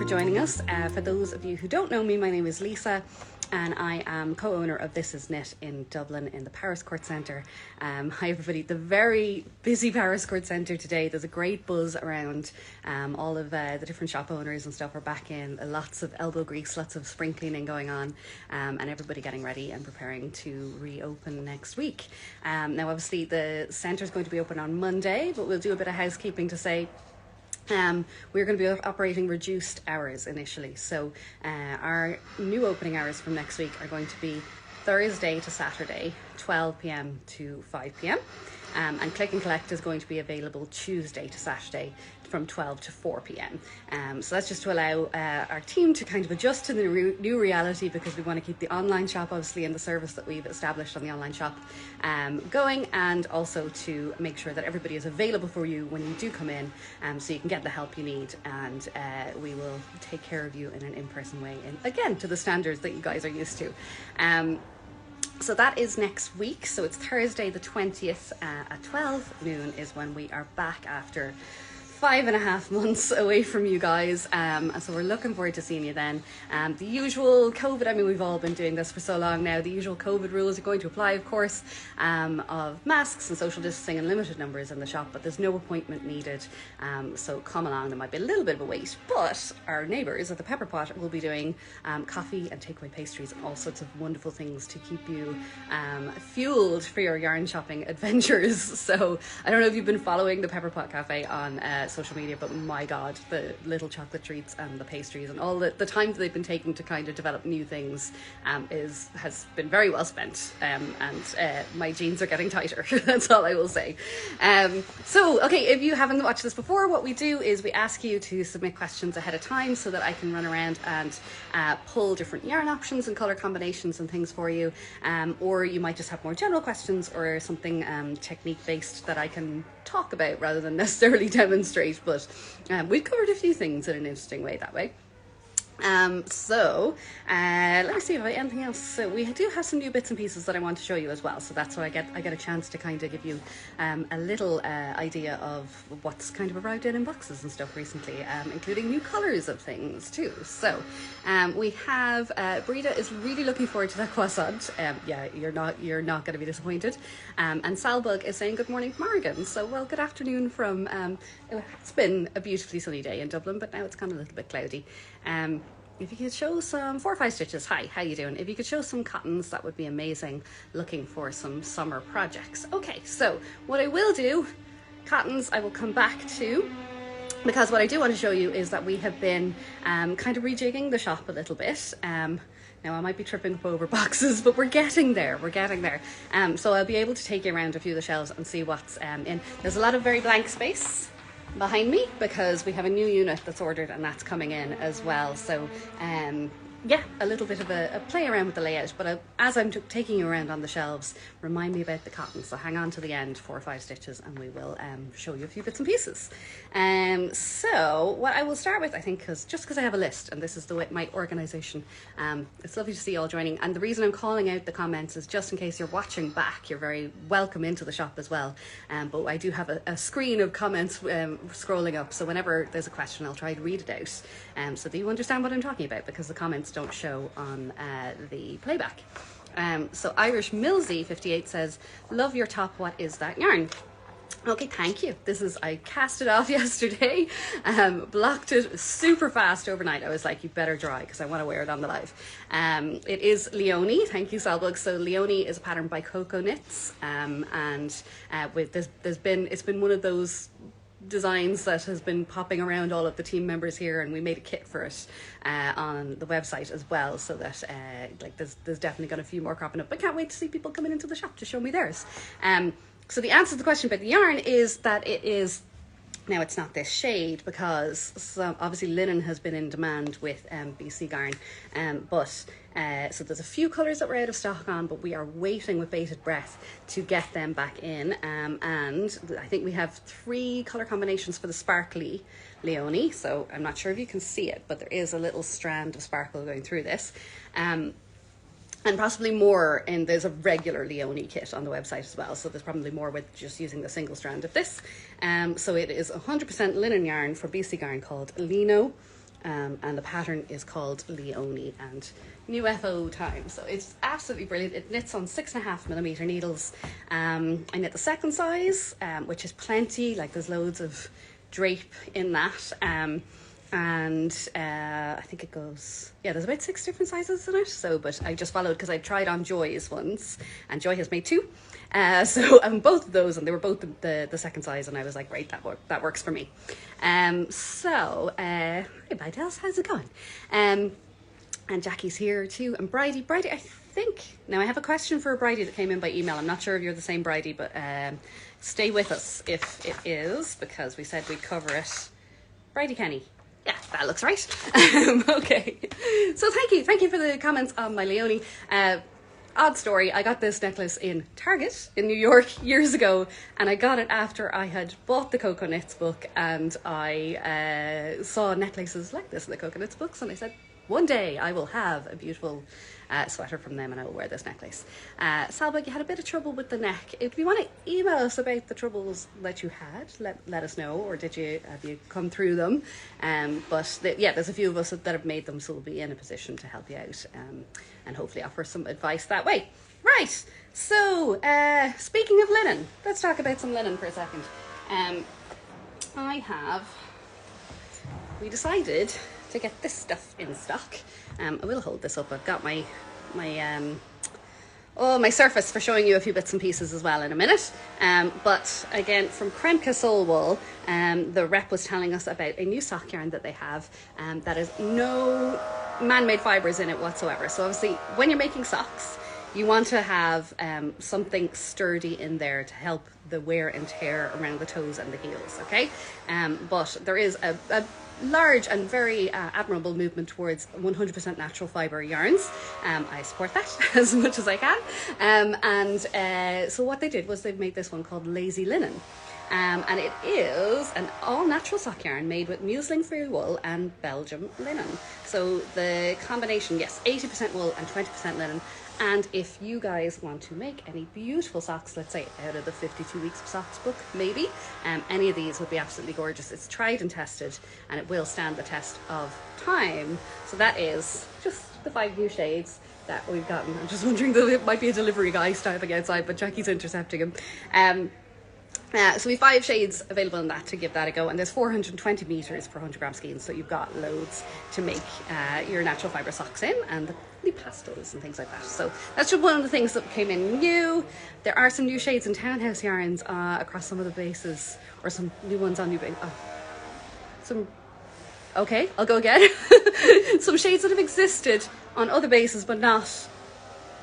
joining us. For those of you who don't know me, my name is Lisa and I am co-owner of This Is Knit in Dublin in the Powerscourt Centre. Hi everybody, the very busy Powerscourt Centre today. There's a great buzz around. All of the different shop owners and stuff are back in. Lots of elbow grease, lots of spring cleaning going on, and everybody getting ready and preparing to reopen next week. Now obviously the centre is going to be open on Monday, but we'll do a bit of housekeeping to say we're going to be operating reduced hours initially. So our new opening hours from next week are going to be Thursday to Saturday, 12 p.m. to 5 p.m. And click and collect is going to be available Tuesday to Saturday from 12 to 4 p.m. So that's just to allow our team to kind of adjust to the new reality, because we want to keep the online shop obviously and the service that we've established on the online shop going, and also to make sure that everybody is available for you when you do come in, so you can get the help you need, and we will take care of you in an in-person way, and again to the standards that you guys are used to. So that is next week. So it's Thursday the 20th at 12 noon is when we are back after 5.5 months away from you guys, and so we're looking forward to seeing you then. The usual COVID, I mean, we've all been doing this for so long now, the usual COVID rules are going to apply, of course, of masks and social distancing and limited numbers in the shop, but there's no appointment needed, so come along. There might be a little bit of a wait, but our neighbours at the Pepper Pot will be doing coffee and takeaway pastries and all sorts of wonderful things to keep you fueled for your yarn shopping adventures. So I don't know if you've been following the Pepper Pot Cafe on social media, but my god, the little chocolate treats and the pastries and all the time that they've been taking to kind of develop new things has been very well spent, and my jeans are getting tighter. That's all I will say. So okay, if you haven't watched this before, what we do is we ask you to submit questions ahead of time so that I can run around and pull different yarn options and color combinations and things for you, or you might just have more general questions or something technique based that I can talk about rather than necessarily demonstrate, but we've covered a few things in an interesting way that way. So let me see if I have anything else. So we do have some new bits and pieces that I want to show you as well, so that's why I get a chance to kind of give you a little idea of what's kind of arrived in boxes and stuff recently, including new colours of things too. So we have Brita is really looking forward to that croissant. Yeah, you're not going to be disappointed. And Salbug is saying good morning from Oregon. So well, good afternoon from it's been a beautifully sunny day in Dublin, but now it's kind of a little bit cloudy. If you could show some 4 or 5 stitches. Hi, how you doing? If you could show some cottons, that would be amazing. Looking for some summer projects. Okay, so what I will do, cottons I will come back to, because what I do want to show you is that we have been kind of rejigging the shop a little bit. Now I might be tripping up over boxes, but we're getting there. So I'll be able to take you around a few of the shelves and see what's in. There's a lot of very blank space behind me because we have a new unit that's ordered and that's coming in as well. So yeah, a little bit of a play around with the layout, but as I'm taking you around on the shelves, remind me about the cotton, so hang on to the end, 4 or 5 stitches, and we will show you a few bits and pieces. So what I will start with, I think, because I have a list, and this is the way my organisation, it's lovely to see you all joining, and the reason I'm calling out the comments is just in case you're watching back, you're very welcome into the shop as well, but I do have a screen of comments scrolling up, so whenever there's a question I'll try to read it out, so that you understand what I'm talking about, because the comments don't show on the playback. So Irish Millsy 58 says, love your top, what is that yarn? Okay, thank you. I cast it off yesterday, blocked it super fast overnight. I was like, you better dry because I want to wear it on the live. It is Leonie, thank you Salbug. So Leonie is a pattern by Cocoknits, and it's been one of those designs that has been popping around all of the team members here, and we made a kit for it on the website as well, so that there's definitely got a few more cropping up. I can't wait to see people coming into the shop to show me theirs. So the answer to the question about the yarn is that it is, now it's not this shade because obviously linen has been in demand with BC Garn, so there's a few colours that we're out of stock on, but we are waiting with bated breath to get them back in, and I think we have 3 colour combinations for the sparkly Leonie, so I'm not sure if you can see it, but there is a little strand of sparkle going through this, and possibly more, and there's a regular Leonie kit on the website as well, so there's probably more with just using the single strand of this. So it is 100% linen yarn for BC Garn called Lino, and the pattern is called Leonie and New FO time. So it's absolutely brilliant. It knits on 6.5mm needles. I knit the second size, which is plenty, like there's loads of drape in that. And I think it goes, yeah, there's about 6 different sizes in it. So, but I just followed because I tried on Joy's once, and Joy has made 2. So both of those, and they were both the second size, and I was like, right, that works for me. Hi Vidals, how's it going? And Jackie's here too, and Bridie, I think, now I have a question for a Bridie that came in by email. I'm not sure if you're the same Bridie, but stay with us if it is, because we said we'd cover it. Bridie Kenny. Yeah, that looks right. Okay, so thank you for the comments on my Leonie. Odd story, I got this necklace in Target in New York years ago, and I got it after I had bought the Cocoknits book, and I saw necklaces like this in the Cocoknits books, and I said, one day I will have a beautiful sweater from them and I will wear this necklace. Salva, you had a bit of trouble with the neck. If you want to email us about the troubles that you had, let us know, or have you come through them? Yeah, there's a few of us that have made them, so we'll be in a position to help you out and hopefully offer some advice that way. Right, so speaking of linen, let's talk about some linen for a second. We decided to get this stuff in stock. I will hold this up. I've got my surface for showing you a few bits and pieces as well in a minute. But again, from Kremke Soul Wool, the rep was telling us about a new sock yarn that they have that has no man-made fibres in it whatsoever. So obviously, when you're making socks, you want to have something sturdy in there to help the wear and tear around the toes and the heels, okay? But there is a large and very admirable movement towards 100% natural fibre yarns. I support that as much as I can. So what they did was they've made this one called Lazy Linen. And it is an all-natural sock yarn made with muslin-free wool and Belgium linen. So the combination, yes, 80% wool and 20% linen. And if you guys want to make any beautiful socks, let's say out of the 52 Weeks of Socks book, maybe, any of these would be absolutely gorgeous. It's tried and tested, and it will stand the test of time. So that is just the 5 new shades that we've gotten. I'm just wondering, there might be a delivery guy standing outside, but Jackie's intercepting him. So we have 5 shades available in that to give that a go, and there's 420 meters per 100 gram skein, so you've got loads to make your natural fibre socks in, and the pastels and things like that. So that's just one of the things that came in new. There are some new shades in Townhouse yarns across some of the bases, or some new ones on new bases. Okay, I'll go again. Some shades that have existed on other bases, but not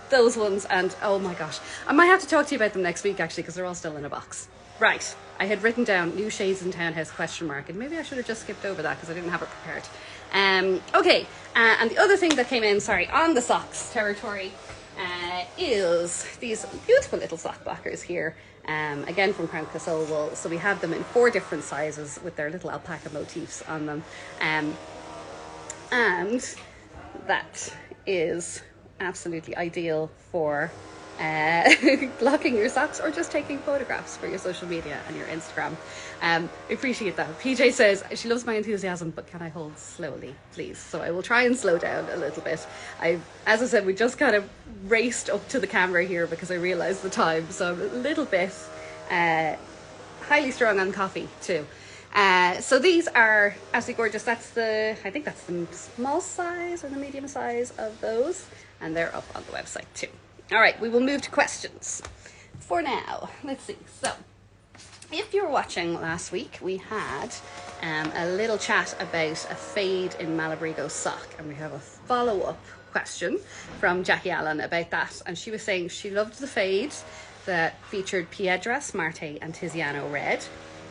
those ones, and oh my gosh, I might have to talk to you about them next week actually, because they're all still in a box. Right, I had written down new shades in Townhouse ? And maybe I should have just skipped over that because I didn't have it prepared. Okay, and the other thing that came in, on the socks territory, is these beautiful little sock blockers here, again from Kremke Soul Wool. So we have them in 4 different sizes with their little alpaca motifs on them, and that is absolutely ideal for blocking your socks or just taking photographs for your social media and your Instagram. I appreciate that. PJ says she loves my enthusiasm, but can I hold slowly, please? So I will try and slow down a little bit. As I said, we just kind of raced up to the camera here because I realized the time, so I'm a little bit highly strung on coffee too. So these are absolutely gorgeous. I think that's the small size or the medium size of those, and they're up on the website too. All right, we will move to questions for now. Let's see. So if you were watching last week, we had a little chat about a fade in Malabrigo sock, and we have a follow-up question from Jackie Allen about that. And she was saying she loved the fade that featured Piedra, Smarte, and Tiziano red.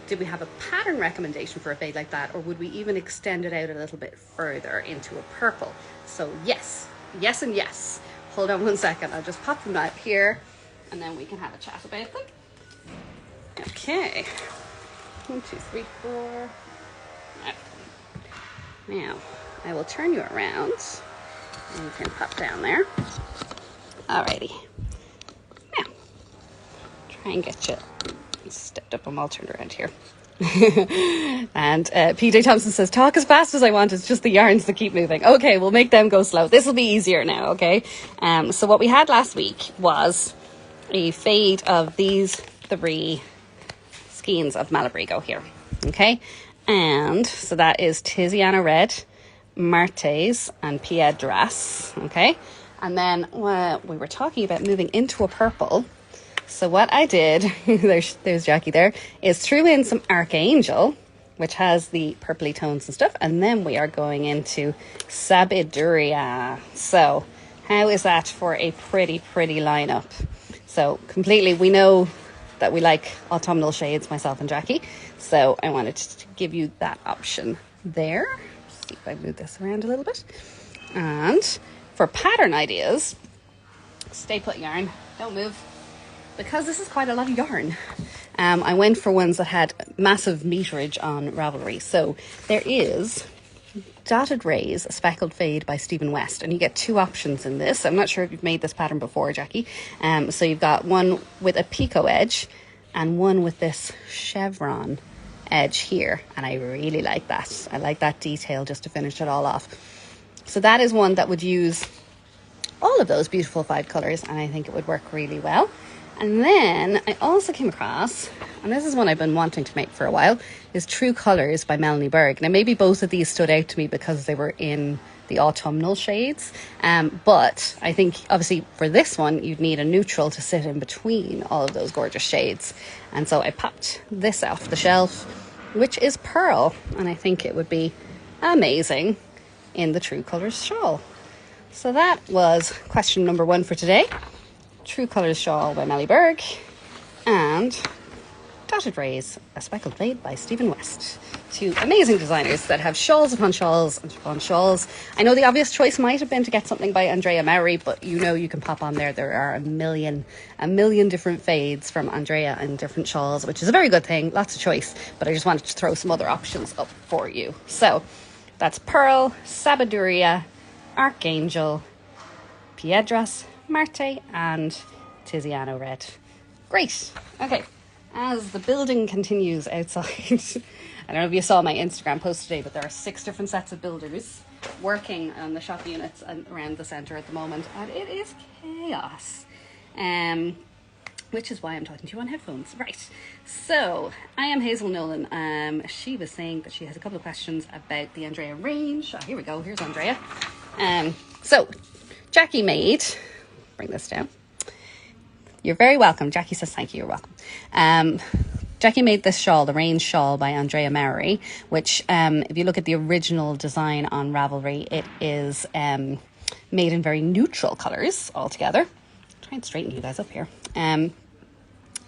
Did we have a pattern recommendation for a fade like that, or would we even extend it out a little bit further into a purple? So yes, and yes. Hold on one second, I'll just pop them out here and then we can have a chat about them. Okay, 1, 2, 3, 4. Now, I will turn you around and you can pop down there. Alrighty. Now, try and get you stepped up. I'm all turned around here. And PJ Thompson says, talk as fast as I want, it's just the yarns that keep moving. Okay, we'll make them go slow. This will be easier now, okay? So what we had last week was a fade of these 3 skeins of Malabrigo here, okay? And so that is Tiziano Red, Martes, and Piedras, okay? And then we were talking about moving into a purple. So what I did, there's Jackie there, is threw in some Archangel, which has the purpley tones and stuff. And then we are going into Sabiduria. So how is that for a pretty lineup? So completely, we know that we like autumnal shades, myself and Jackie. So I wanted to give you that option there. See if I move this around a little bit. And for pattern ideas, stay put yarn, don't move. Because this is quite a lot of yarn, I went for ones that had massive meterage on Ravelry. So there is Dotted Rays, a Speckled Fade by Stephen West. And you get 2 options in this. I'm not sure if you've made this pattern before, Jackie. So you've got one with a picot edge and one with this chevron edge here. And I really like that. I like that detail just to finish it all off. So that is one that would use all of those beautiful 5 colours. And I think it would work really well. And then I also came across, and this is one I've been wanting to make for a while, is True Colours by Melanie Berg. Now maybe both of these stood out to me because they were in the autumnal shades. But I think obviously for this one, you'd need a neutral to sit in between all of those gorgeous shades. And so I popped this off the shelf, which is Pearl. And I think it would be amazing in the True Colours shawl. So that was question number 1 for today. True Colours Shawl by Melanie Berg, and Dotted Rays, a Speckled Fade by Stephen West. 2 amazing designers that have shawls upon shawls upon shawls. I know the obvious choice might have been to get something by Andrea Mowry, but you know you can pop on there. There are a million different fades from Andrea and different shawls, which is a very good thing. Lots of choice, but I just wanted to throw some other options up for you. So that's Pearl, Sabiduria, Archangel, Piedras, Marte, and Tiziano Red. Great. Okay. As the building continues outside, I don't know if you saw my Instagram post today, but there are 6 different sets of builders working on the shop units around the centre at the moment, and it is chaos. Which is why I'm talking to you on headphones. Right. So I am Hazel Nolan. She was saying that she has a couple of questions about the Andrea range. Oh, here we go. Here's Andrea. So Jackie made. Bring this down. You're very welcome. Jackie says thank you. You're welcome. Jackie made this shawl, the Range Shawl by Andrea Mowry, which if you look at the original design on Ravelry, it is made in very neutral colours altogether. Try and straighten you guys up here.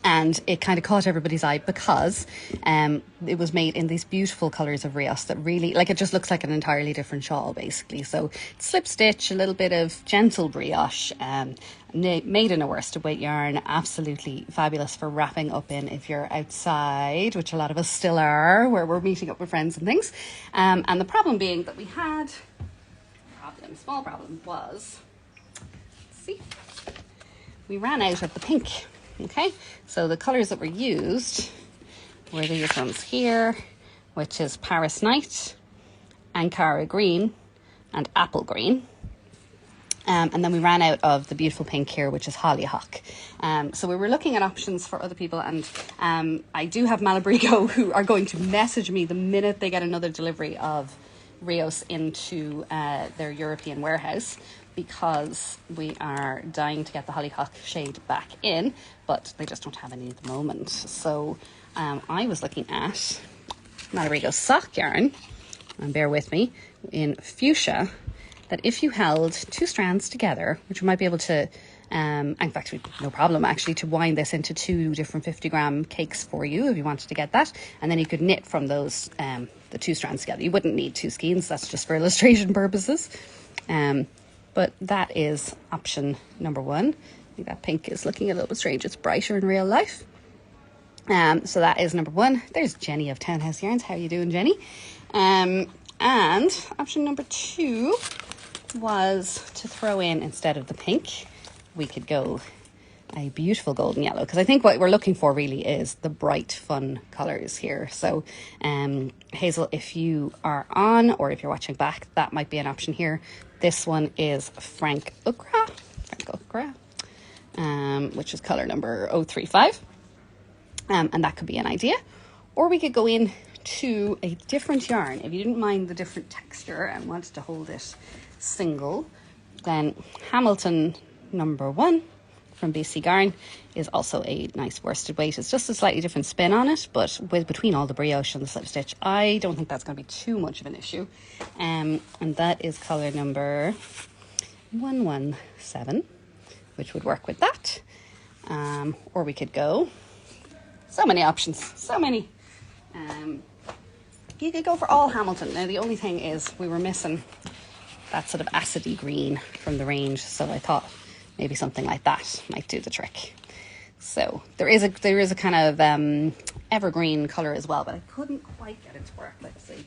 And it kind of caught everybody's eye because it was made in these beautiful colours of Rios that really, like, it just looks like an entirely different shawl, basically. So slip stitch, a little bit of gentle brioche, made in a worsted weight yarn, absolutely fabulous for wrapping up in if you're outside, which a lot of us still are, where we're meeting up with friends and things. And the problem being that we had, small problem was, let's see, we ran out of the pink. Okay, so the colours that were used were these ones here, which is Paris Night, Ankara Green, and Apple Green. And then we ran out of the beautiful pink here, which is Hollyhock. So we were looking at options for other people, and I do have Malabrigo who are going to message me the minute they get another delivery of Rios into their European warehouse, because we are dying to get the Hollyhock shade back in, but they just don't have any at the moment. So I was looking at Malabrigo sock yarn, and bear with me, in fuchsia, that if you held 2 strands together, which we might be able to, in fact, no problem actually, to wind this into 2 different 50-gram cakes for you if you wanted to get that, and then you could knit from those, the 2 strands together. You wouldn't need 2 skeins, that's just for illustration purposes. But that is option number 1. I think that pink is looking a little bit strange. It's brighter in real life. So that is number 1. There's Jenny of Townhouse Yarns. How are you doing, Jenny? And option number 2 was to throw in, instead of the pink, we could go a beautiful golden yellow, because I think what we're looking for really is the bright, fun colours here. So Hazel, if you are on or if you're watching back, that might be an option here. This one is Frank Ochre, which is colour number 035. And that could be an idea. Or we could go in to a different yarn. If you didn't mind the different texture and wanted to hold it single, then Hamilton number 1 from BC Garn is also a nice worsted weight. It's just a slightly different spin on it, but between all the brioche and the slip stitch, I don't think that's going to be too much of an issue. And that is colour number 117, which would work with that. Or we could go, so many options, so many. You could go for all Hamilton. Now the only thing is we were missing that sort of acidy green from the range, so I thought maybe something like that might do the trick. So there is a kind of evergreen colour as well, but I couldn't quite get it to work. Let's see.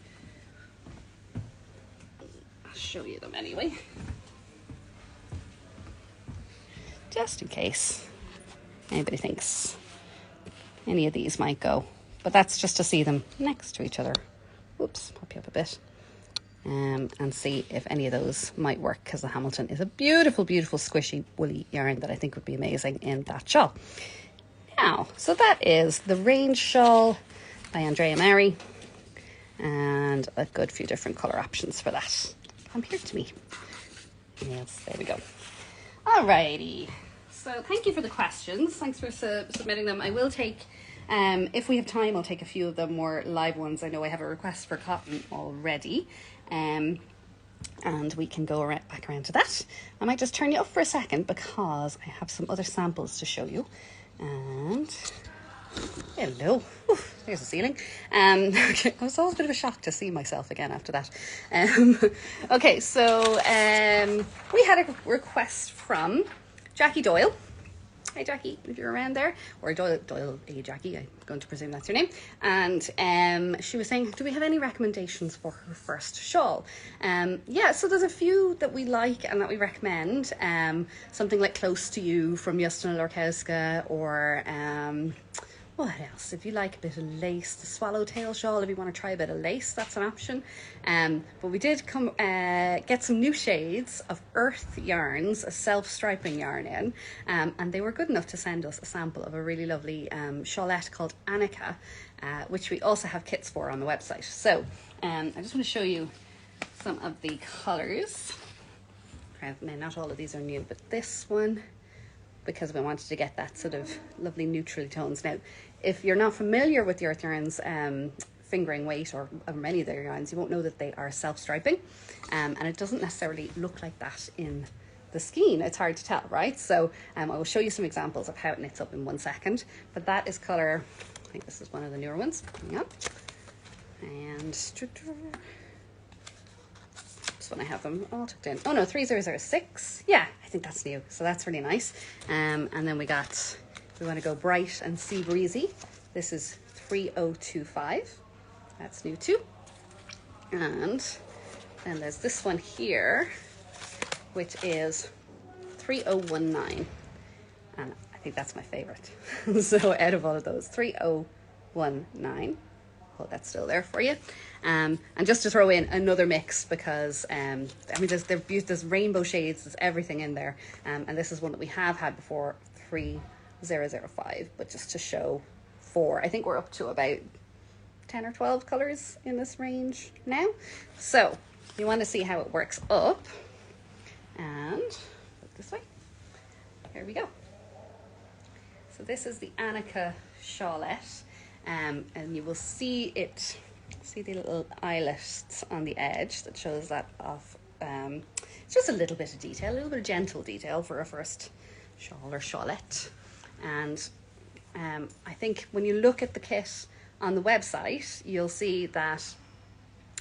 I'll show you them anyway, just in case anybody thinks any of these might go. But that's just to see them next to each other. Whoops, pop you up a bit. And see if any of those might work, because the Hamilton is a beautiful, beautiful squishy woolly yarn that I think would be amazing in that shawl. Now, so that is the Range Shawl by Andrea Mari, and a good few different colour options for that. Come here to me. Yes, there we go. Alrighty. So thank you for the questions. Thanks for submitting them. I will take, if we have time, I'll take a few of the more live ones. I know I have a request for cotton already. And we can go back around to that. I might just turn you up for a second because I have some other samples to show you. And hello, there's the ceiling. Okay, it was always a bit of a shock to see myself again after that. Okay, so we had a request from Jackie Doyle. Hi Jackie, if you're around there, or Doyle A. Jackie, I'm going to presume that's your name. And she was saying, do we have any recommendations for her first shawl? Yeah, so there's a few that we like and that we recommend. Something like Close to You from Justina Lorkowska, or what else? If you like a bit of lace, the Swallowtail shawl, if you want to try a bit of lace, that's an option. But we did get some new shades of Earth yarns, a self-striping yarn in, and they were good enough to send us a sample of a really lovely shawlette called Annika, which we also have kits for on the website. So I just want to show you some of the colours. Now, not all of these are new, but this one, because we wanted to get that sort of lovely neutral tones. Now, if you're not familiar with the Earth Yarns fingering weight or many of their yarns, you won't know that they are self-striping, and it doesn't necessarily look like that in the skein. It's hard to tell, right? So I will show you some examples of how it knits up in 1 second, but that is colour, I think this is one of the newer ones coming up, and this one I have them all tucked in. Oh no, 3006. Yeah, I think that's new, so that's really nice. And then we want to go bright and sea breezy. This is 3025. That's new too. And then there's this one here, which is 3019. And I think that's my favorite. So out of all of those, 3019. Hold that still there for you. And just to throw in another mix, because I mean there's rainbow shades, there's everything in there. And this is one that we have had before, 3005, but just to show 4. I think we're up to about 10 or 12 colours in this range now. So you want to see how it works up, and look this way. Here we go. So this is the Annika shawlette, and you will see the little eyelets on the edge that shows that off. It's just a little bit of detail, a little bit of gentle detail for a first shawl or shawlette. And I think when you look at the kit on the website, you'll see that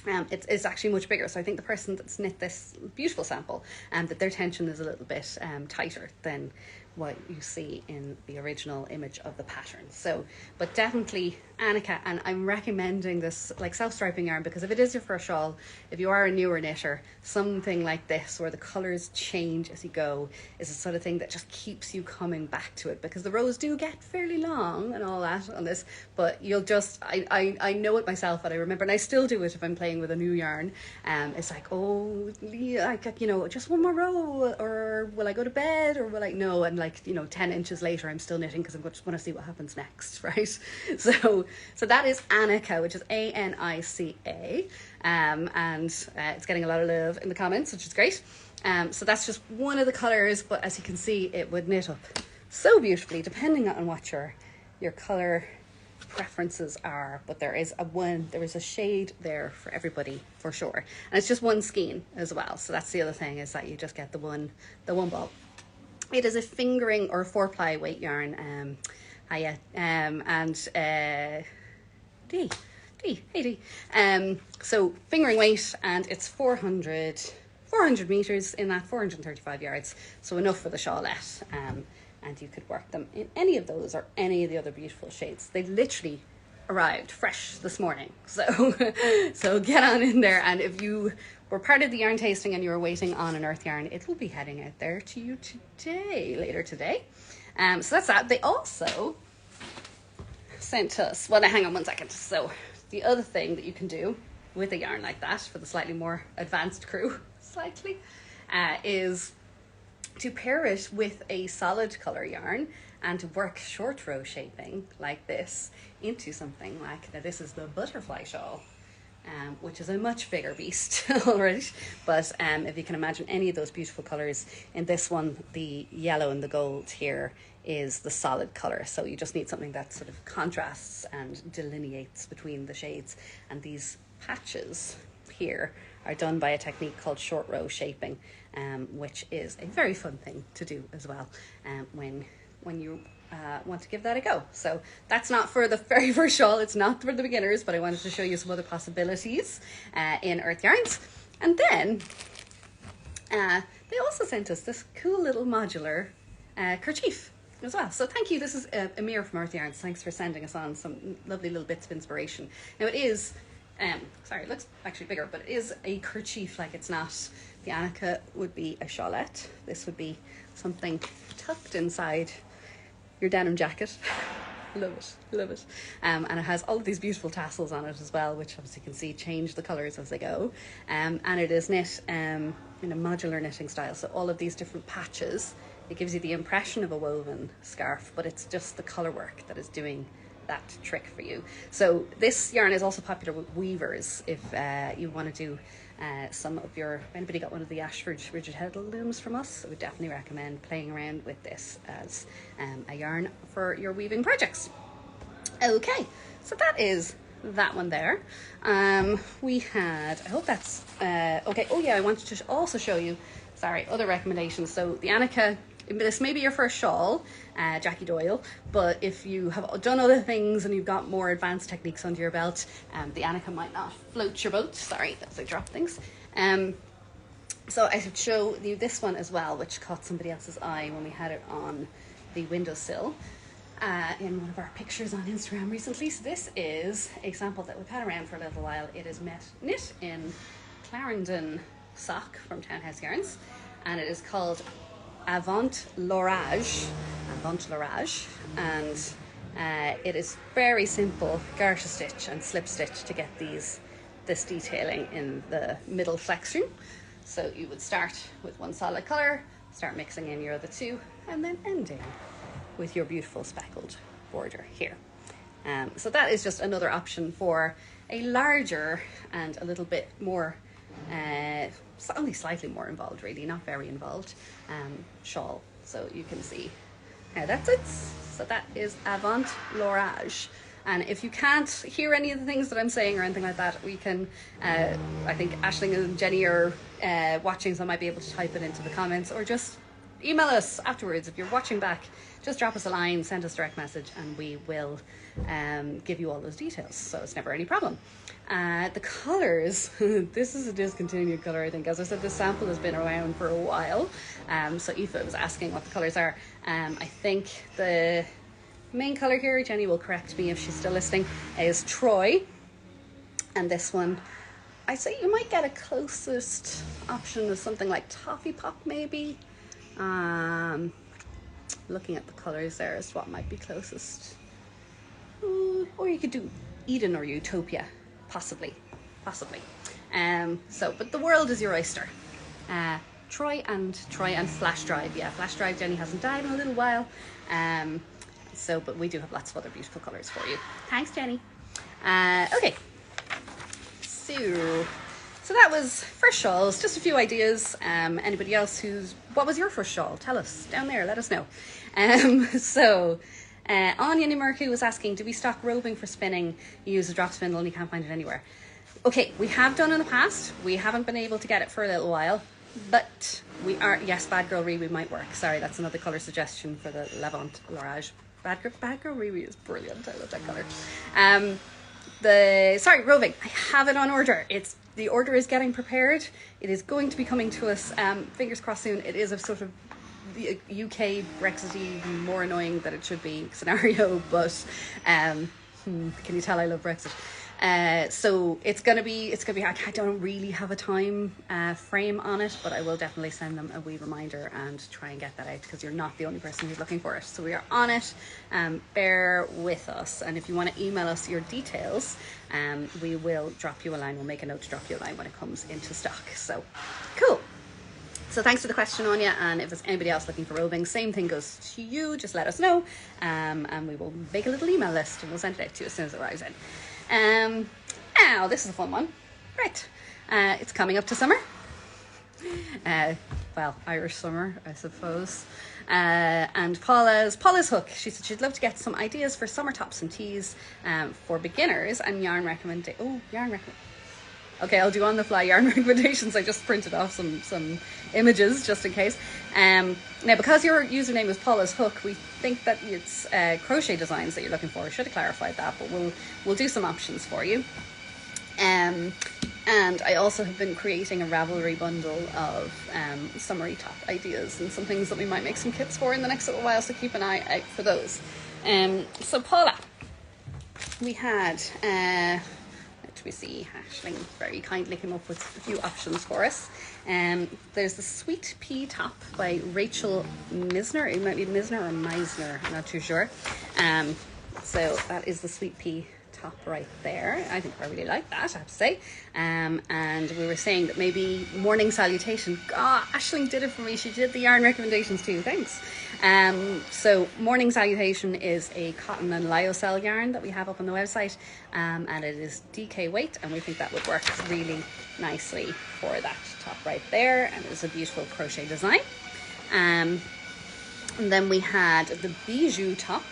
it's actually much bigger. So I think the person that's knit this beautiful sample, that their tension is a little bit tighter than what you see in the original image of the pattern. So, but definitely Annika, and I'm recommending this like self-striping yarn, because if it is your first shawl, if you are a newer knitter, something like this where the colours change as you go is the sort of thing that just keeps you coming back to it, because the rows do get fairly long and all that on this, but you'll just, I know it myself, and I remember, and I still do it if I'm playing with a new yarn. It's like, oh, like, you know, just one more row, or will I go to bed, or will I, no, and like, you know, 10 inches later I'm still knitting because I just want to see what happens next, right? So that is Annika, which is Anica, and it's getting a lot of love in the comments, which is great. So that's just one of the colours, but as you can see, it would knit up so beautifully depending on what your colour preferences are. But there is a shade there for everybody for sure, and it's just one skein as well. So that's the other thing, is that you just get the one ball. It is a fingering or 4-ply weight yarn, and D, hey D. So fingering weight, and it's 400 meters in that, 435 yards. So enough for the shawlette. And you could work them in any of those or any of the other beautiful shades. They literally arrived fresh this morning. So get on in there. And if you were part of the yarn tasting and you were waiting on an earth yarn, it will be heading out there to you later today. So that's that. They also sent us, well, now hang on one second. So the other thing that you can do with a yarn like that, for the slightly more advanced crew, is to pair it with a solid colour yarn and to work short row shaping like this into something like, now this is the butterfly shawl, which is a much bigger beast, all right. But if you can imagine any of those beautiful colours, in this one, the yellow and the gold here is the solid colour. So you just need something that sort of contrasts and delineates between the shades. And these patches here are done by a technique called short row shaping, which is a very fun thing to do as well when you want to give that a go. So that's not for the very first shawl, it's not for the beginners, but I wanted to show you some other possibilities in earth yarns. And then they also sent us this cool little modular kerchief as well. So thank you. This is Amir from Earth Yarns. Thanks for sending us on some lovely little bits of inspiration. Now it is, sorry, it looks actually bigger, but it is a kerchief. Like, it's not, the Annika would be a shawlette. This would be something tucked inside your denim jacket. Love it, love it. And it has all of these beautiful tassels on it as well, which obviously you can see change the colours as they go. And it is knit in a modular knitting style. So all of these different patches, it gives you the impression of a woven scarf, but it's just the colour work that is doing that trick for you. So this yarn is also popular with weavers. If you want to do some of your, if anybody got one of the Ashford rigid heddle looms from us, I would definitely recommend playing around with this as a yarn for your weaving projects. Okay, so that is that one there. We had, I hope that's okay. Oh yeah, I wanted to also show you, sorry, other recommendations. So the Annika, this may be your first shawl, Jackie Doyle, but if you have done other things and you've got more advanced techniques under your belt, the Annika might not float your boat. Sorry, as I drop things. So I should show you this one as well, which caught somebody else's eye when we had it on the windowsill in one of our pictures on Instagram recently. So this is a sample that we've had around for a little while. It is knit in Clarendon sock from Townhouse Yarns, and it is called Avant L'Orage, and it is very simple garter stitch and slip stitch to get this detailing in the middle flexion. So you would start with one solid colour, start mixing in your other two, and then ending with your beautiful speckled border here. So that is just another option for a larger and a little bit more only slightly more involved, really, not very involved, shawl. So you can see how that's it. So that is Avant L'Orage. And if you can't hear any of the things that I'm saying or anything like that, we can, I think Aisling and Jenny are watching, so I might be able to type it into the comments, or just email us afterwards if you're watching back. just drop us a line, send us a direct message, and we will give you all those details. So it's never any problem. The colours, this is a discontinued colour, I think. As I said, this sample has been around for a while. So Aoife was asking what the colours are. I think the main colour here, Jenny will correct me if she's still listening, is Troy. And this one, I say you might get a closest option of something like Toffee Pop, maybe. Looking at the colours there is what might be closest. Or you could do Eden or Utopia, possibly. But the world is your oyster. Troy and Flash Drive. Yeah, Flash Drive, Jenny hasn't died in a little while. But we do have lots of other beautiful colours for you. Thanks, Jenny. Okay. So that was first shawls, just a few ideas. Anybody else what was your first shawl? Tell us down there, let us know. Anya Nimurku was asking, do we stock roving for spinning? You use a drop spindle and you can't find it anywhere. Okay, we have done in the past. We haven't been able to get it for a little while, but we are, yes, Bad Girl Riri might work. Sorry, that's another colour suggestion for the Levant L'Orage. Bad Girl Riri is brilliant. I love that colour. Roving. I have it on order. The order is getting prepared. It is going to be coming to us, fingers crossed soon. It is a sort of the UK Brexity, more annoying than it should be scenario, but can you tell I love Brexit? So it's gonna be. I don't really have a time frame on it, but I will definitely send them a wee reminder and try and get that out, because you're not the only person who's looking for it. So we are on it. Bear with us, and if you want to email us your details, we will drop you a line. We'll make a note to drop you a line when it comes into stock. So cool. So thanks for the question, Anya, and if there's anybody else looking for roving, same thing goes to you. Just let us know, and we will make a little email list and we'll send it out to you as soon as it arrives in. Now this is a fun one. Right, it's coming up to summer. Irish summer, I suppose. And Paula's hook. She said she'd love to get some ideas for summer tops and tees for beginners and yarn Okay, I'll do on the fly yarn recommendations. I just printed off some images just in case. Now, because your username is Paula's Hook, we think that it's crochet designs that you're looking for. I should have clarified that, but we'll do some options for you. And I also have been creating a Ravelry bundle of summery top ideas and some things that we might make some kits for in the next little while, so keep an eye out for those. So Paula, we had... we see Aisling very kindly came up with a few options for us. There's the Sweet Pea top by Rachel Misner. It might be Misner or Meisner, I'm not too sure. So that is the Sweet Pea top right there. I think I really like that, I have to say. And we were saying that maybe Morning Salutation. Aisling did it for me. She did the yarn recommendations too. Thanks. So Morning Salutation is a cotton and lyocell yarn that we have up on the website, and it is DK weight, and we think that would work really nicely for that top right there, and it's a beautiful crochet design. And then we had the bijou top.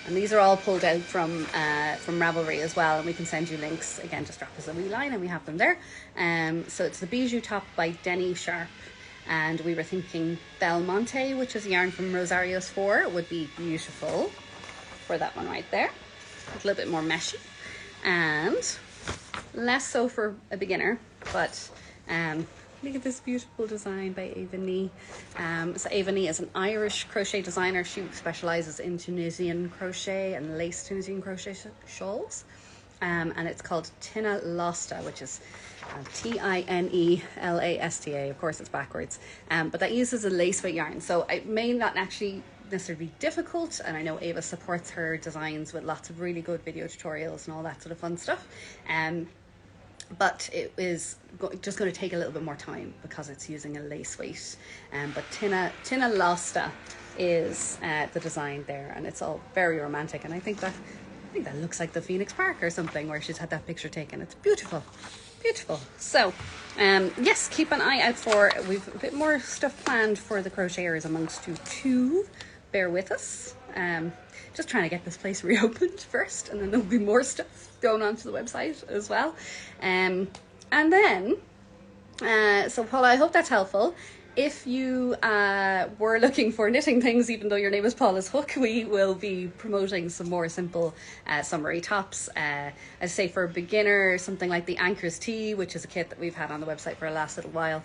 And these are all pulled out from Ravelry as well, and we can send you links. Again, just drop us a wee line and we have them there. So it's the bijou top by Denny Sharp. And we were thinking Belmonte, which is a yarn from Rosario's 4, would be beautiful for that one right there. It's a little bit more meshy and less so for a beginner, but look at this beautiful design by Ava Nee. So Ava Nee is an Irish crochet designer. She specialises in Tunisian crochet and lace Tunisian crochet shawls. And it's called Tina Losta, which is Tinelasta. Of course, it's backwards. But that uses a lace weight yarn. So it may not actually necessarily be difficult. And I know Ava supports her designs with lots of really good video tutorials and all that sort of fun stuff. But it is just going to take a little bit more time because it's using a lace weight. But Tina Losta is the design there, and it's all very romantic. And I think that looks like the Phoenix Park or something where she's had that picture taken. It's beautiful. So yes, keep an eye out for, we've a bit more stuff planned for the crocheters amongst you too. Bear with us. Just trying to get this place reopened first, and then there'll be more stuff going onto the website as well. And then so Paula, I hope that's helpful. If you were looking for knitting things, even though your name is Paula's Hook, we will be promoting some more simple summery tops. I'd say for a beginner, something like the Anchors Tee, which is a kit that we've had on the website for the last little while,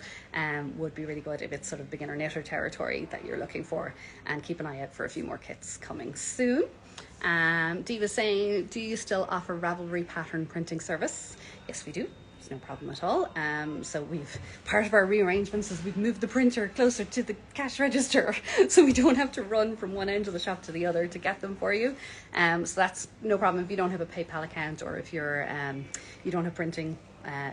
would be really good if it's sort of beginner knitter territory that you're looking for. And keep an eye out for a few more kits coming soon. Diva's saying, do you still offer Ravelry pattern printing service? Yes, we do. It's no problem at all. So part of our rearrangements is we've moved the printer closer to the cash register so we don't have to run from one end of the shop to the other to get them for you. So that's no problem if you don't have a PayPal account, or if you're you don't have printing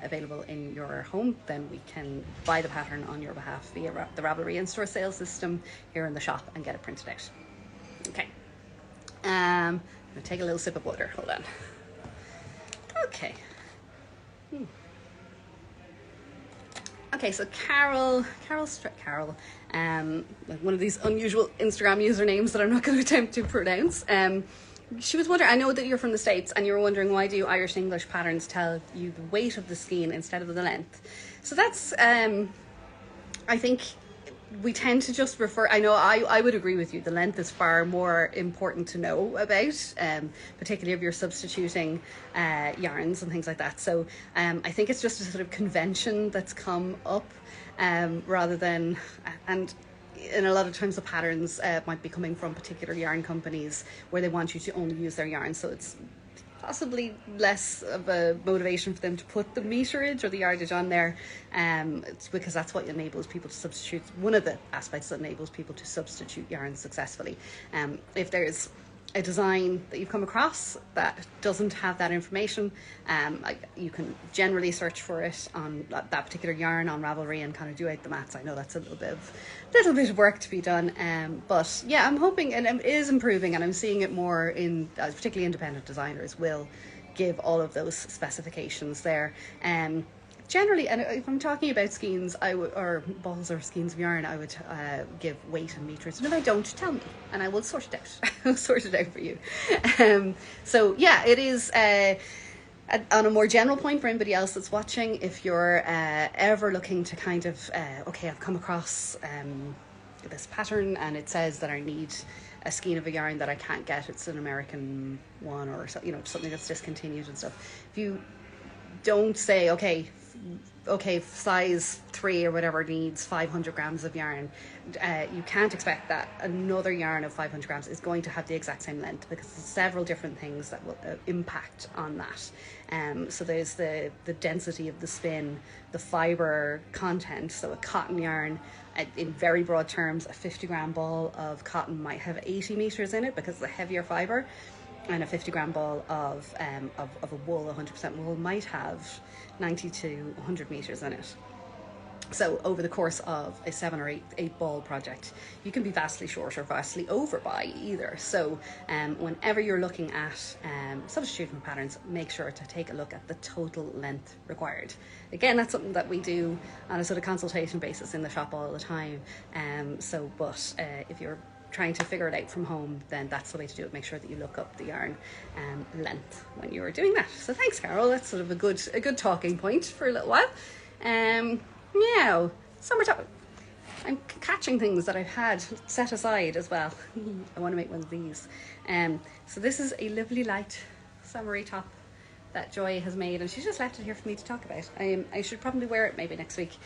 available in your home, then we can buy the pattern on your behalf via the Ravelry in-store sales system here in the shop and get it printed out. Okay. I'm gonna take a little sip of water. Hold on. Okay. Okay, so Carol, like one of these unusual Instagram usernames that I'm not going to attempt to pronounce. She was wondering, I know that you're from the States, and you were wondering, why do Irish and English patterns tell you the weight of the skein instead of the length? So that's, I think we tend to just refer, I know I would agree with you, the length is far more important to know about, particularly if you're substituting yarns and things like that. So I think it's just a sort of convention that's come up rather than, and in a lot of times the patterns might be coming from particular yarn companies where they want you to only use their yarn, so it's possibly less of a motivation for them to put the meterage or the yardage on there. It's because that's what enables people to substitute, one of the aspects that enables people to substitute yarn successfully. If there's a design that you've come across that doesn't have that information, you can generally search for it on that particular yarn on Ravelry and kind of do out the maths. I know that's a little bit of work to be done, but yeah, I'm hoping, and it is improving, and I'm seeing it more in particularly independent designers will give all of those specifications there. Generally, and if I'm talking about skeins, or balls or skeins of yarn, I would give weight and meters. And if I don't, tell me, and I will sort it out. I'll sort it out for you. So yeah, it is on a more general point for anybody else that's watching. If you're ever looking to kind of, okay, I've come across this pattern and it says that I need a skein of a yarn that I can't get. It's an American one, or something that's discontinued and stuff. If you don't say, okay, size 3 or whatever needs 500 grams of yarn, you can't expect that another yarn of 500 grams is going to have the exact same length, because there's several different things that will impact on that. So there's the density of the spin, the fiber content. So a cotton yarn, in very broad terms, a 50-gram ball of cotton might have 80 meters in it because of the heavier fiber, and a 50-gram ball of a wool, 100% wool, might have 90 to 100 meters in it. So over the course of a 7 or 8 ball project, you can be vastly short or vastly over by either. So whenever you're looking at substitution patterns, make sure to take a look at the total length required. Again, that's something that we do on a sort of consultation basis in the shop all the time. But if you're trying to figure it out from home, then that's the way to do it. Make sure that you look up the yarn length when you're doing that. So thanks, Carol. That's sort of a good talking point for a little while. Now, summertime. I'm catching things that I've had set aside as well. I want to make one of these. So this is a lovely light summery top that Joy has made, and she's just left it here for me to talk about. I should probably wear it maybe next week,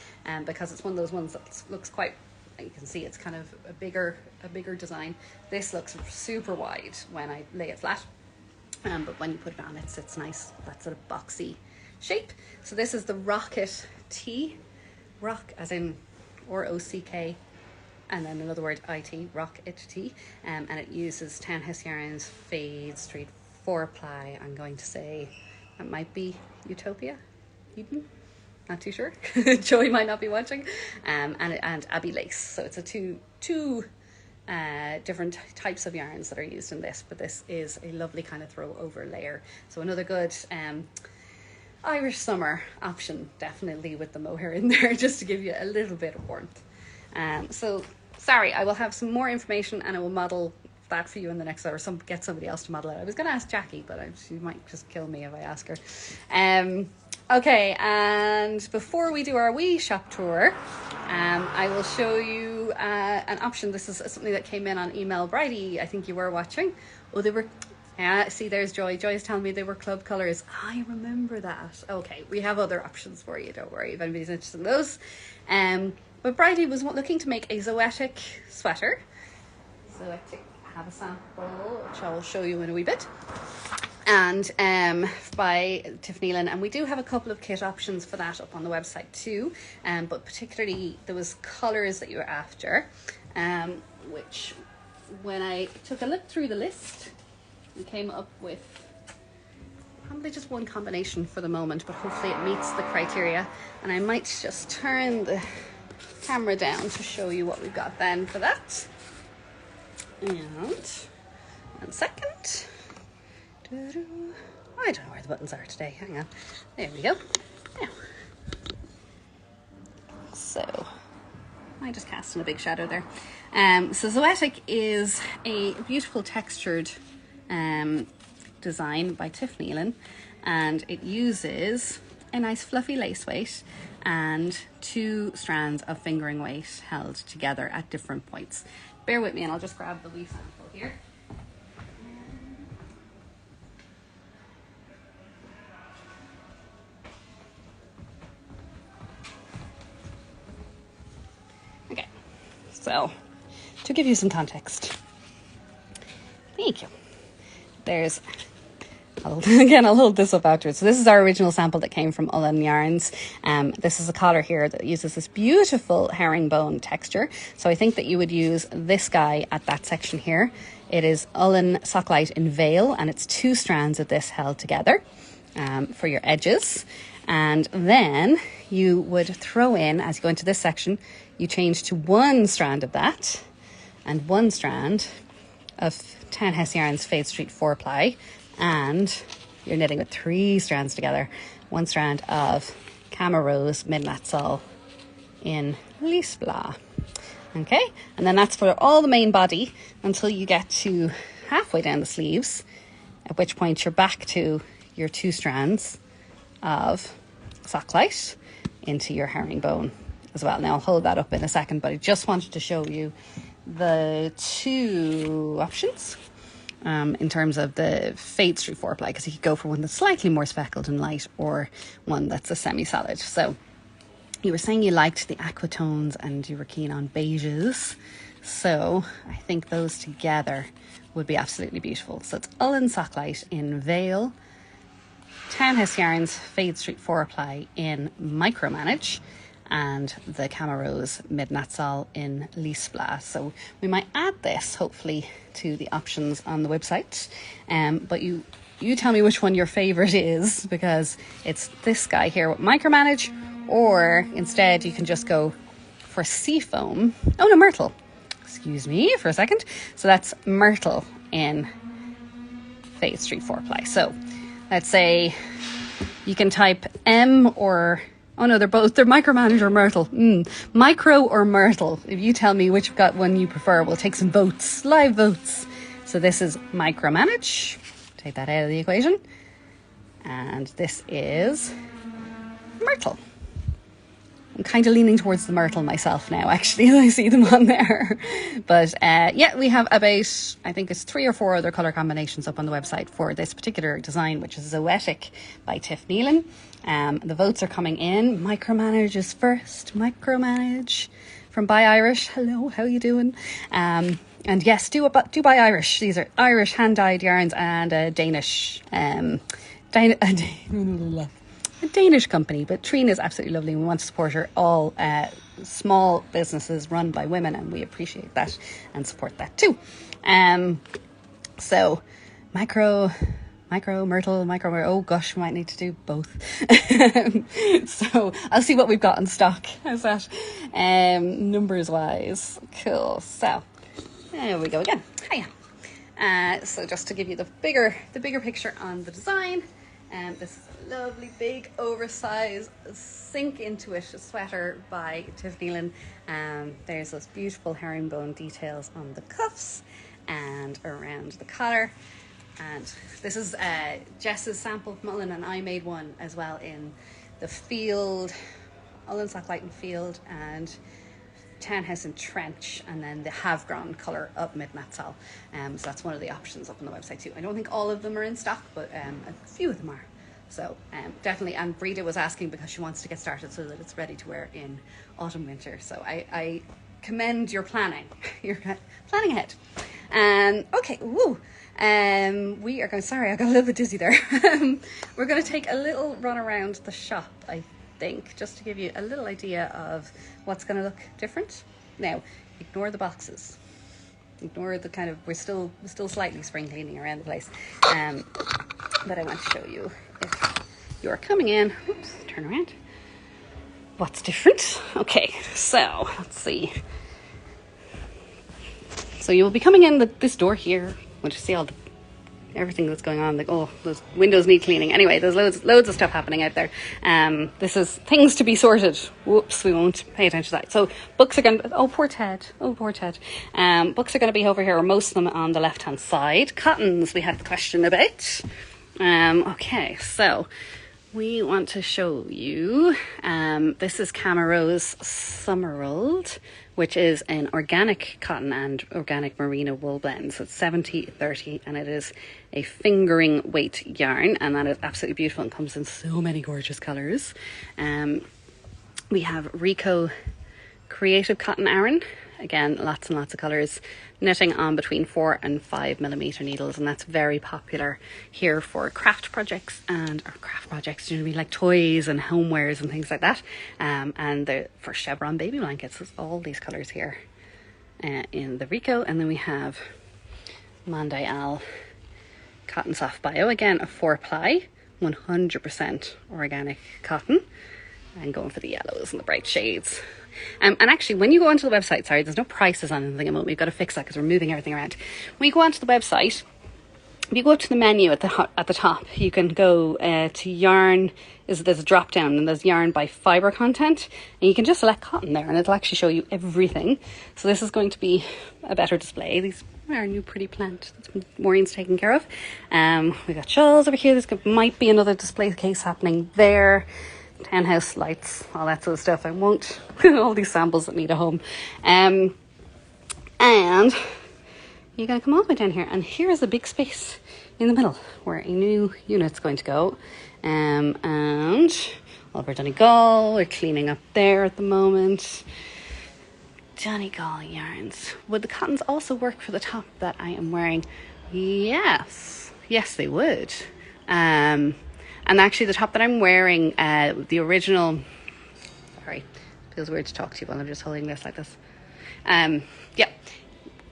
because it's one of those ones that looks quite, you can see it's kind of a bigger design. This looks super wide when I lay it flat, but when you put it on, it sits nice, that sort of boxy shape. So this is the Rocket T, rock as in R-O-C-K, and then another word, I-T, Rocket T, and it uses 10 Hess yarns, fade, straight 4-ply. I'm going to say that might be Utopia, Eden. Not too sure. Joey might not be watching. And Abbey Lace. So it's a two different types of yarns that are used in this, but this is a lovely kind of throw over layer. So another good Irish summer option, definitely, with the mohair in there, just to give you a little bit of warmth. So sorry, I will have some more information and I will model that for you in the next hour, get somebody else to model it. I was going to ask Jackie, but she might just kill me if I ask her. Okay, and before we do our wee shop tour, I will show you an option. This is something that came in on email. Bridie, I think you were watching. Oh, they were... Yeah, see, there's Joy. Joy's telling me they were club colours. I remember that. Okay, we have other options for you. Don't worry if anybody's interested in those. But Bridie was looking to make a Zoetic sweater. Zoetic, have a sample, which I will show you in a wee bit. And by Tiffany Lynn, and we do have a couple of kit options for that up on the website too. But particularly there was colours that you were after, which when I took a look through the list, we came up with probably just one combination for the moment, but hopefully it meets the criteria. And I might just turn the camera down to show you what we've got then for that. And 1 second. I don't know where the buttons are today. Hang on. There we go. Now. So, I just cast in a big shadow there. So Zoetic is a beautiful textured design by Tiffany Lynn, and it uses a nice fluffy lace weight and 2 strands of fingering weight held together at different points. Bear with me and I'll just grab the wee sample here. Okay, so to give you some context, thank you. There's, I'll hold this up afterwards. So this is our original sample that came from Ullen Yarns. This is a collar here that uses this beautiful herringbone texture. So I think that you would use this guy at that section here. It is Ullen Socklight in Veil, and it's 2 strands of this held together for your edges. And then you would throw in, as you go into this section, you change to 1 strand of that and 1 strand of Townhouse Yarns Fade Street 4-ply, and you're knitting with 3 strands together. 1 strand of Cama Rose Midnight Sol in Lys Blah. Okay, and then that's for all the main body until you get to halfway down the sleeves, at which point you're back to your 2 strands of Socklight into your herringbone as well. Now I'll hold that up in a second, but I just wanted to show you the 2 options in terms of the Fade Street 4-ply, because you could go for one that's slightly more speckled and light or one that's a semi-solid. So you were saying you liked the aqua tones and you were keen on beiges, so I think those together would be absolutely beautiful. So it's Ullen Socklight in Veil, Townhouse Yarns Fade Street 4-ply in Micromanage, and the Cama Rose Midnight Sol in Lys Blah. So we might add this hopefully to the options on the website, but you tell me which one your favorite is, because it's this guy here with Micromanage, or instead you can just go for Seafoam. Oh no, Myrtle, excuse me for a second. So that's Myrtle in Fade Street 4-ply. So let's say you can type M or... Oh no, they're Micromanage or Myrtle. Micro or Myrtle. If you tell me which one you prefer, we'll take some votes, live votes. So this is Micromanage. Take that out of the equation. And this is Myrtle. I'm kind of leaning towards the Myrtle myself now, actually, as I see them on there. But yeah, we have about, I think it's 3 or 4 other colour combinations up on the website for this particular design, which is Zoetic by Tiffany Lynn. The votes are coming in. Micromanage is first. Micromanage from Buy Irish. Hello, how you doing? And yes, do Buy Irish. These are Irish hand-dyed yarns and a Danish... a Danish company, but Trina is absolutely lovely and we want to support her. All small businesses run by women, and we appreciate that and support that too. So Myrtle, oh gosh, we might need to do both. So I'll see what we've got in stock. How's that? Numbers wise. Cool. So there we go again. Hiya. So just to give you the bigger picture on the design, this is a lovely big oversized sink into it sweater by Tiffany Lynn. There's those beautiful herringbone details on the cuffs and around the collar. And this is Jess's sample from Ullen, and I made one as well in the field, Ullen Slacklight Field, and Townhouse and Trench, and then the Havgron colour up Midnight Sol. So that's one of the options up on the website too. I don't think all of them are in stock, but a few of them are. So definitely, and Breda was asking because she wants to get started so that it's ready to wear in autumn, winter. So I commend your planning. You're planning ahead. Okay, woo. We are going, sorry, I got a little bit dizzy there. We're going to take a little run around the shop, I think, just to give you a little idea of what's going to look different. Now, ignore the boxes. Ignore the kind of, we're still slightly spring cleaning around the place. But I want to show you, if you're coming in, oops, turn around, what's different. Okay, so let's see. So you'll be coming in this door here. Want to see everything that's going on. Like, oh, those windows need cleaning. Anyway, there's loads of stuff happening out there. This is things to be sorted. Whoops, we won't pay attention to that. So books are going to, oh poor Ted. Books are going to be over here, or most of them on the left hand side. Cottons we had the question about. Okay, so we want to show you, this is Camarose Summerald, which is an organic cotton and organic merino wool blend. So it's 70-30, and it is a fingering weight yarn, and that is absolutely beautiful and comes in so many gorgeous colours. We have Rico Creative Cotton Aran, again, lots and lots of colours, knitting on between 4 and 5 millimetre needles, and that's very popular here for craft projects, generally like toys and homewares and things like that. And for chevron baby blankets, there's all these colours here in the Rico. And then we have Monday Al Cotton Soft Bio, again a 4-ply, 100% organic cotton, and going for the yellows and the bright shades. And actually, when you go onto the website, sorry, there's no prices on anything at the moment. We've got to fix that because we're moving everything around. When you go onto the website, if you go up to the menu at the top, you can go to yarn. There's a drop down, and there's yarn by fibre content, and you can just select cotton there, and it'll actually show you everything. So this is going to be a better display. These are our new pretty plant that Maureen's taking care of. We've got shawls over here. Might be another display case happening there. Townhouse lights, all that sort of stuff. I won't all these samples that need a home. And you're going to come all the way down here, and here's a big space in the middle where a new unit's going to go. And Oliver Donegal, we're cleaning up there at the moment. Donegal yarns. Would the cottons also work for the top that I am wearing? Yes, they would. And actually the top that I'm wearing, the original, sorry, it feels weird to talk to you while I'm just holding this like this. Yeah,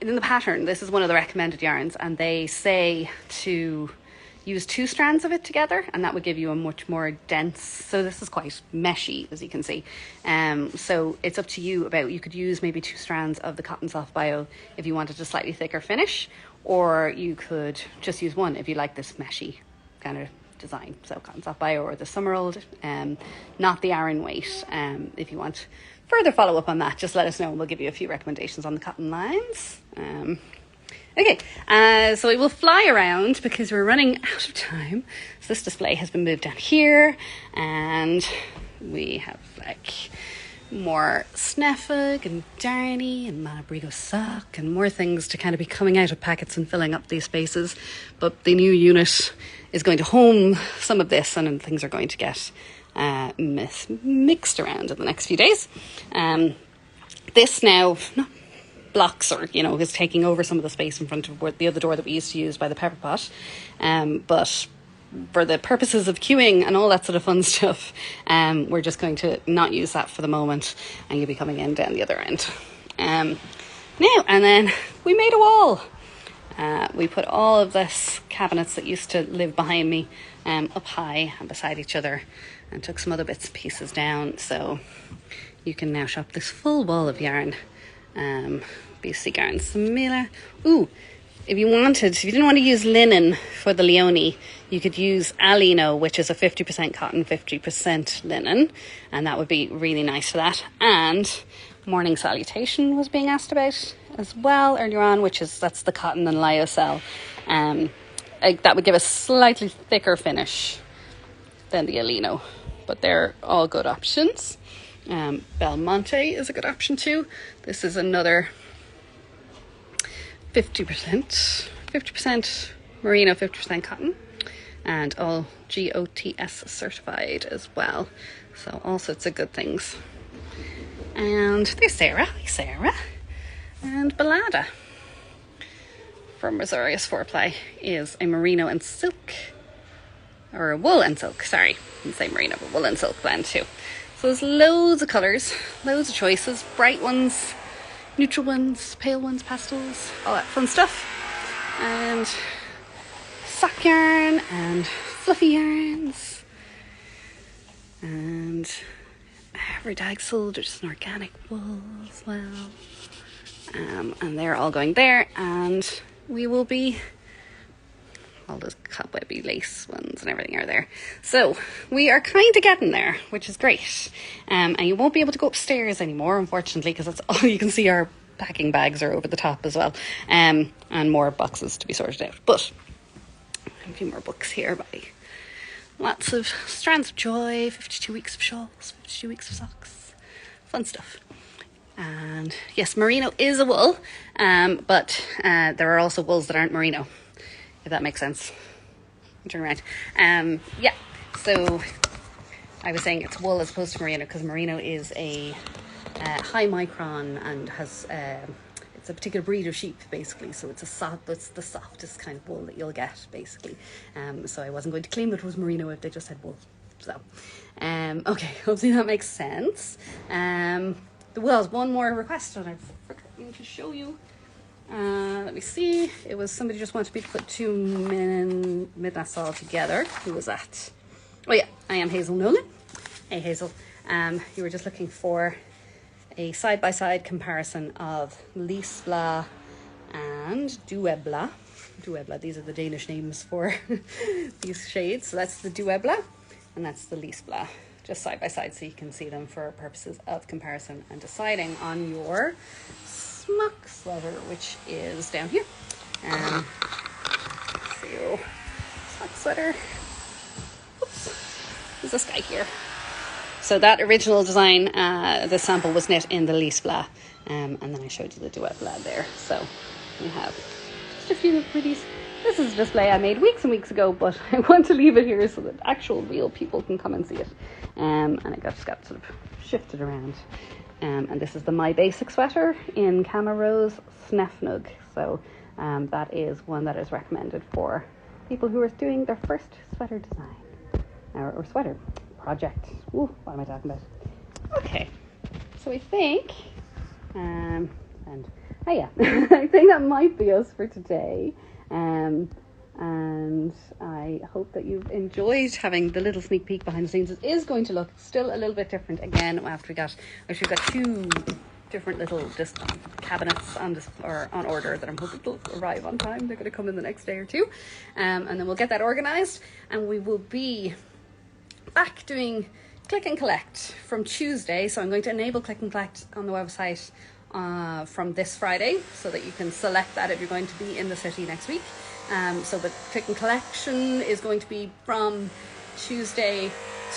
in the pattern, this is one of the recommended yarns, and they say to use 2 strands of it together, and that would give you a much more dense, so this is quite meshy, as you can see. So it's up to you you could use maybe 2 strands of the Cotton Soft Bio if you wanted a slightly thicker finish, or you could just use one if you like this meshy kind of design. So Cotton Soft Bio or the Summerald, not the Aran weight. If you want further follow up on that, just let us know and we'll give you a few recommendations on the cotton lines. Okay, so we will fly around because we're running out of time. So this display has been moved down here, and we have like more Sneffig and Darney and Malabrigo sock and more things to kind of be coming out of packets and filling up these spaces. But the new unit is going to home some of this, and things are going to get mixed around in the next few days. This now blocks or is taking over some of the space in front of the other door that we used to use by the pepper pot, but for the purposes of queuing and all that sort of fun stuff, we're just going to not use that for the moment, and you'll be coming in down the other end. And then we made a wall. We put all of this cabinets that used to live behind me up high and beside each other, and took some other bits and pieces down, so you can now shop this full wall of yarn. BC Garn Samila. If you didn't want to use linen for the Leonie, you could use Alino, which is a 50% cotton, 50% linen, and that would be really nice for that. And Morning Salutation was being asked about as well earlier on, that's the cotton and lyocell. that would give a slightly thicker finish than the Alino, but they're all good options. Belmonte is a good option too. This is another 50% merino, 50% cotton, and all GOTS certified as well. So all sorts of good things. And there's Sarah. Hi, Sarah. And Ballada from Rosarius Foreplay is a merino and silk, or a wool and silk, sorry. I didn't say merino, but wool and silk blend too. So there's loads of colours, loads of choices, bright ones, neutral ones, pale ones, pastels, all that fun stuff. And sock yarn and fluffy yarns. And Verdagsel, just an organic wool as well. And they're all going there, and we will be, all those cobwebby lace ones and everything are there. So we are kind of getting there, which is great. And you won't be able to go upstairs anymore, unfortunately, because that's all you can see. Our packing bags are over the top as well, and more boxes to be sorted out. But a few more books here by lots of Strands of Joy, 52 weeks of shawls, 52 weeks of socks, fun stuff. And yes, merino is a wool, but there are also wools that aren't merino, if that makes sense. Turn around. Yeah, so I was saying it's wool as opposed to merino because merino is a high micron and has it's a particular breed of sheep basically. So it's the softest kind of wool that you'll get basically. So I wasn't going to claim it was merino if they just had wool. So okay, hopefully that makes sense. There was one more request and I've forgotten to show you. Let me see. It was somebody just wanted me to put two midnaps all together. Who was that? Oh yeah, I am Hazel Nolan. Hey Hazel. You were just looking for a side-by-side comparison of Lisbla and Duebla. Duebla, these are the Danish names for these shades. So that's the Duebla and that's the Lisbla. Just side by side so you can see them for purposes of comparison and deciding on your smock sweater, which is down here. So, smock sweater. Oops. There's this guy here. So that original design, the sample was knit in the Lisbla, and then I showed you the Duebla there. So we have just a few of these. This is a display I made weeks and weeks ago, but I want to leave it here so that actual real people can come and see it. And it just got sort of shifted around. And this is the My Basic sweater in Cama Rose Snefnug. So that is one that is recommended for people who are doing their first sweater design or sweater project. Ooh, what am I talking about? Okay, so I think, and oh yeah, I think that might be us for today. And I hope that you've enjoyed having the little sneak peek behind the scenes. It is going to look still a little bit different again after we've got two different little just cabinets on order that I'm hoping will arrive on time. They're going to come in the next day or two, and then we'll get that organized, and we will be back doing click and collect from Tuesday. So I'm going to enable click and collect on the website from this Friday so that you can select that if you're going to be in the city next week. So the click and collection is going to be from Tuesday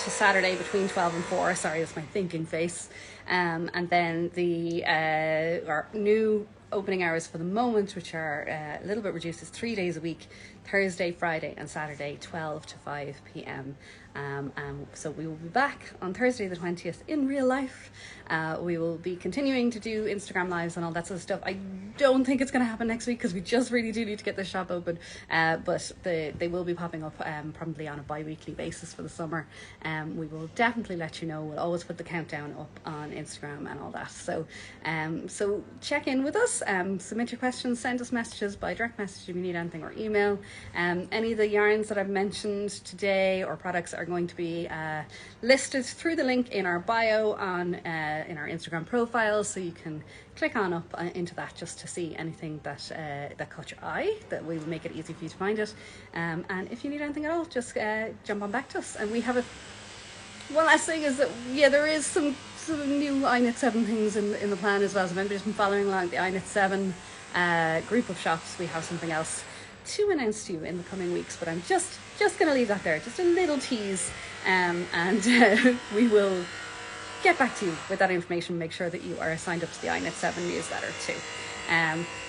to Saturday between 12 and 4. Sorry, that's my thinking face. And then our new opening hours for the moment, which are a little bit reduced, is 3 days a week, Thursday, Friday and Saturday, 12 to 5 p.m. So we will be back on Thursday the 20th in real life. We will be continuing to do Instagram lives and all that sort of stuff. I don't think it's going to happen next week because we just really do need to get this shop open. But they will be popping up probably on a bi-weekly basis for the summer. We will definitely let you know. We'll always put the countdown up on Instagram and all that. So so check in with us. Submit your questions. Send us messages by direct message if you need anything, or email. Any of the yarns that I've mentioned today or products are going to be listed through the link in our bio on in our Instagram profile, so you can click on up into that just to see anything that caught your eye. That we will make it easy for you to find it. And if you need anything at all, just jump on back to us. And we have one last thing is that there is some new iKnit 7 things in the plan as well. So if anybody's been following along the iKnit 7 group of shops, we have something else to announce to you in the coming weeks, but I'm just going to leave that there, just a little tease, and we will get back to you with that information. Make sure that you are signed up to the iKnit 7 newsletter too.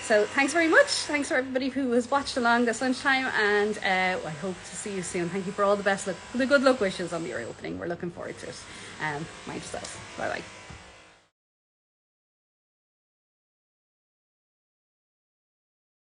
So thanks very much. Thanks for everybody who has watched along this lunchtime, and I hope to see you soon. Thank you for all the best luck, the good luck wishes on the opening. We're looking forward to it. Mind yourself. Bye bye.